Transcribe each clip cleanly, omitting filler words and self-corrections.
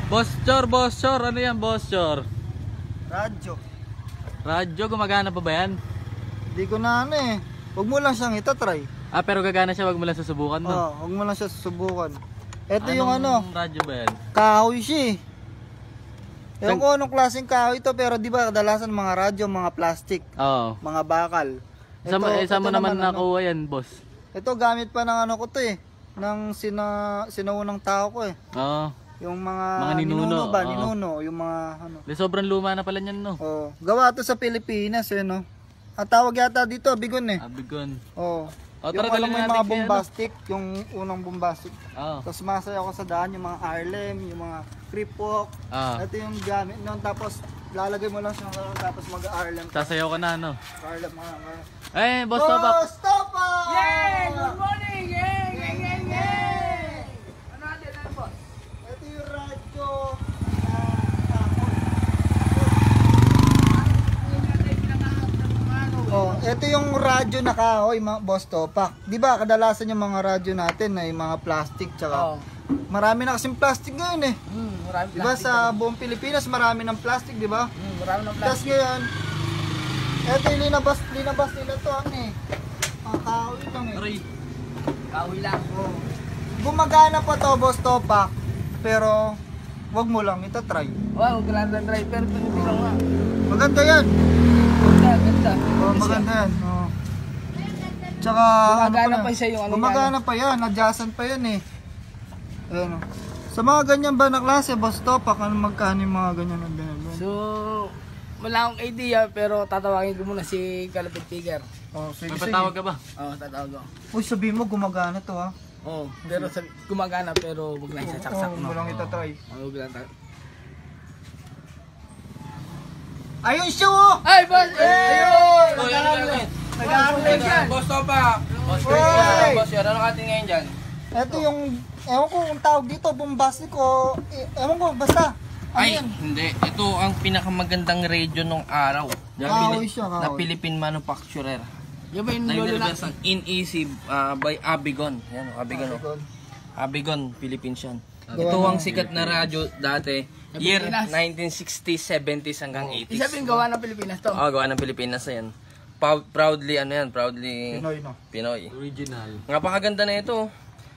Boss Chor, ano yan, Boss Chor? Radyo. Radyo, gumagana pa ba yan? Hindi ko na ano eh. Huwag mo lang siyang itatry. Ah, pero gagana siya, wag mo lang susubukan, no? Oo, huwag mo lang siya susubukan. Ito yung Anong radyo ba yan? kahoy siya eh. Ewan ko anong klaseng kahoy ito, pero di ba kadalasan mga radyo, mga plastic, Oo. mga bakal. Saan mo naman nakuha yan, boss? Ito gamit pa ng ano ko to eh. Ng sinaunang tao ko eh. Oo. Yung mga ninuno, ba? oo. Ninuno, yung mga ano. Sobrang luma na pala niyan, no? Oh, gawa to sa Pilipinas eh, no? Ang tawag yata dito, bigon eh. Abigon. Oh. O, Yung tara, alam dalhin mo yung natin mga si bombastic, yung unang bombastic. Oo. Tapos masaya ako sa daan, yung mga Harlem, yung mga creep walk. Ah. Ito yung gamit nun, tapos lalagay mo lang siya tapos mag-Harlem. Sasayaw ka na, no? Harlem mga. Eh, boss, topak! Topak! Yay! Good morning! Yay! Yay! Yay! Yay! Ano natin na boss? Ito yung radyo. Oh, ito yung radyo na kahoy, mga boss topak. 'Di ba kadalasan yung mga radyo natin ay mga plastic tsaka marami na kasing plastic ngayon eh. Marami 'Di ba sa buong Pilipinas marami ng plastic, 'di ba? marami ng Tapos ngayon, ito yung linabas nila to ano eh. Mga kahoy lang eh. Aray. Kahoy lang. Oh. Gumagana pa to, boss topak. Pero wag mo lang itatry. Wow, grand driver. Ito lang nga. Maganda yan. Ganda. Oh, maganda yan. Oh. Tsaka Gumagana ano pa siya yung ano gumagana pa yan, adjacent pa yan eh. Ayun. Oh. Sa mga ganyan ba na klase, boss topak, ano magkano yung mga ganyan na binibenta? So, wala akong idea pero tatawagin ko muna si Kalapit Tiger. Oh, sige, May sige. patawag ka ba? Oo, tatawag ko. Uy, sabihin mo gumagana to ha. Oo, pero gumagana pero wag lang siya saksak Huwag no. mo lang itatry. Wag lang tayo. Ayun siya oh! Ay, boss! Ayun! Boy, ano yan? Nag-aaral yan. Boss Topa! Boss Oy! Boss, yun. Ano katin ngayon dyan? Ito yung, ewan ko kung tawag dito, bombastic o, ewan ko, basta. Ano Ay, yan? hindi. Ito ang pinakamagandang radio nung araw. Kahoy siya, Na kahoy. Philippine manufacturer. Yung ba yung lolo na? Nag-release ng In-Easy by Abigon. Yan, Abigon. Abigon. Abigon, Philippines yan. Gawa Ito ng- ang sikat na radyo dati. Year Pilipinas. 1960s, 70s hanggang 80s. Isabihin gawa ng Pilipinas to. Oo, gawa ng Pilipinas na yan. Proudly, ano yan, proudly Pinoy no? Pinoy. Original. Napakaganda na ito.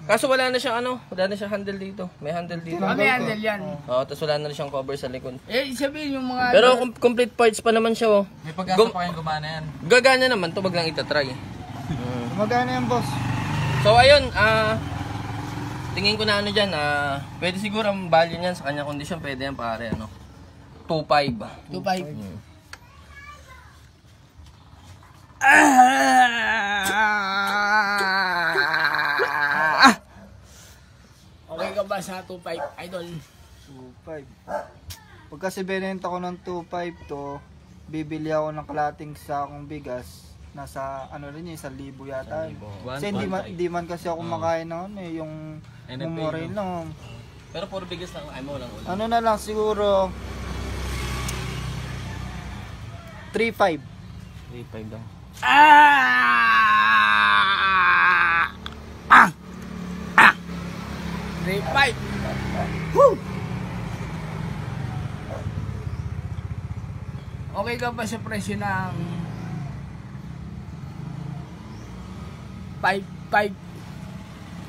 Kaso wala na siyang wala na siyang handle dito. May handle dito. Kami handle yan. Oo, tapos wala na rin siyang cover sa likod. Eh, sabihin yung mga... Pero complete parts pa naman siya, oh. May pag-asa pa kayong gumana yan. Gagana naman to, wag lang itatry. Gumagana yan, boss. So ayun, tingin ko na ano dyan, pwede siguro ang value niyan sa kanyang kondisyon, pwede yan pare, 2.5. 2.5. Okay ka ba sa 2.5, idol? 2.5. Pag kasi binenta ko ng 2.5 to, bibili ako ng kalating sakong bigas. Nasa ano rin yun, 1,000 yata. Kasi hindi man kasi ako makain ng yung NFA, mumuray lang. Pero puro bigas lang, ay mo lang ulit. Ano na lang siguro 3.5. 3.5 lang. Ah! 3.5. Woo! Okay ka ba sa presyo ng 5.5?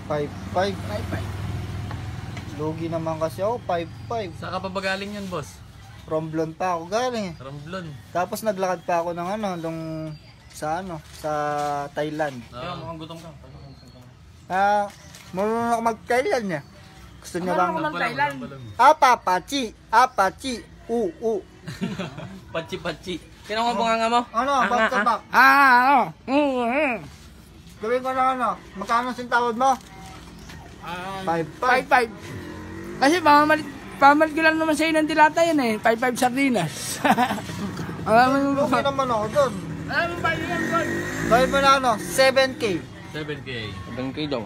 5.5. 5.5. Lugi naman kasi ako, 5.5. Saan ka pa ba galing yan, boss? Romblon pa ako galing eh. Romblon. Tapos naglakad pa ako ng sa Thailand. Kaya mukhang gutom ka. Marunong ako mag-Thailand niya. Gusto niya bang Ano naman Thailand? Apache, Pachi-pachi. Sino ang bunganga mo? Ano, back-to-back. Gawin ko na magkano sintawad mo? 5.5. 5.5. Kasi pamalit ko lang naman sa'yo ng dilata yan eh. 5.5 sardinas. Alam mo yung... Lugi naman ako doon. Alam mo ba yun, Boy? Gawin mo na 7K. 7K. 7K daw.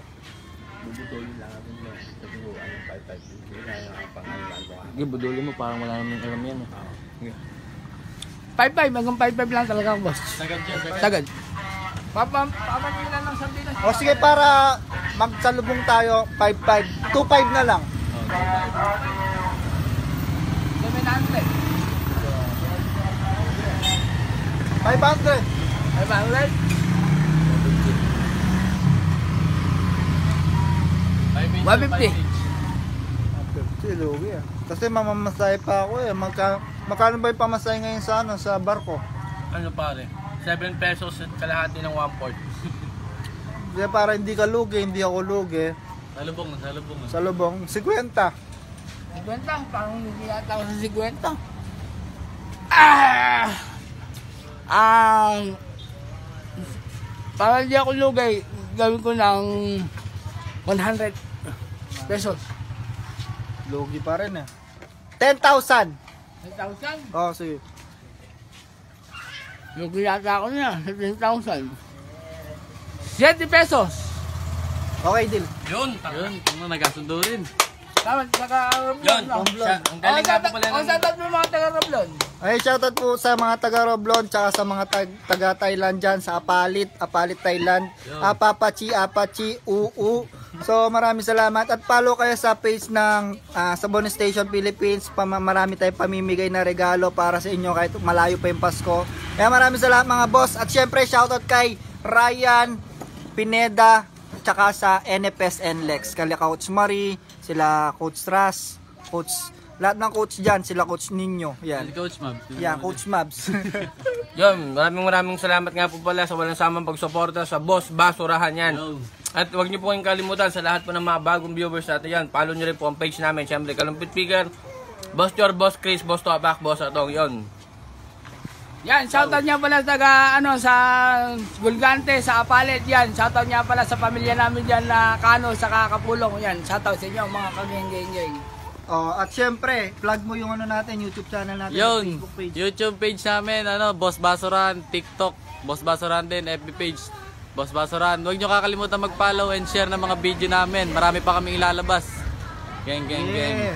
Sige, buduli mo, parang wala naman alam yan. 5.5 hanggang 5.5 lang talaga ang boss. Sagad yan, sagad. Sagad. Pamalit ko lang ng sardinas. O sige, para magsalubong tayo, 5.5. 2.5 na lang. 500. 500. 150. Lugi ah. Kasi mamamasay pa ako eh. Magkano ba yung pamasahe ngayon sa sa barko? Ano pare? 7 pesos at kalahati ng 1/4. Kaya para hindi ka lugi, hindi ako lugi. Salubong. Sa lubong, 50. 50, parang hindi yata ako sa 50. Para hindi ako lugay, gawin ko ng 100 pesos. Lugi pa rin eh. 10,000. 10,000? Oh, sige. Lugi yata ako niya, 10,000. 7 pesos. Okay, deal. Yun, Yun, kung nagkasundo rin. Tama, naka-Roblon. Yun, No? ang galing nga po pala ng... Shoutout mo mga taga-Roblon. Ay, shoutout po sa mga taga-Roblon tsaka sa mga taga-Thailand dyan sa Apalit, Thailand. Apapachi, UU. So maraming salamat at follow kayo sa page ng Sabon Station Philippines. Marami tayong pamimigay na regalo para sa inyo kahit malayo pa yung Pasko. Kaya maraming salamat mga boss at syempre shoutout kay Ryan Pineda tsaka sa NFS NLEX. Kaya Coach Marie, sila Coach Ras, lahat ng coach dyan, sila Coach Ninyo. Yan. Coach Mab. Yan, Coach Mabs. Yun, maraming salamat nga po pala sa walang samang pagsuporta sa Boss Basurahan yan. Yo. At huwag niyo po kayong kalimutan sa lahat po ng mga bagong viewers natin yan. Follow niyo rin po ang page namin. Siyempre, Kalumpit Figure, Boss Jor, Boss Chris, Boss Topak, Boss Atong. Yun. Yan, shoutout niya pala sa Gulgante, sa Apalit. Yan, shoutout niya pala sa pamilya namin dyan na Kano, sa Kakapulong. Yan, shoutout sa inyo mga kageng-geng-geng. Oh, at syempre, plug mo yung natin, YouTube channel natin, Yun, Facebook page. YouTube page namin, Boss Basuran, TikTok, Boss Basuran din, FB page, Boss Basuran. Huwag nyo kakalimutan mag-follow and share ng mga video namin. Marami pa kaming ilalabas. Gang. Yeah.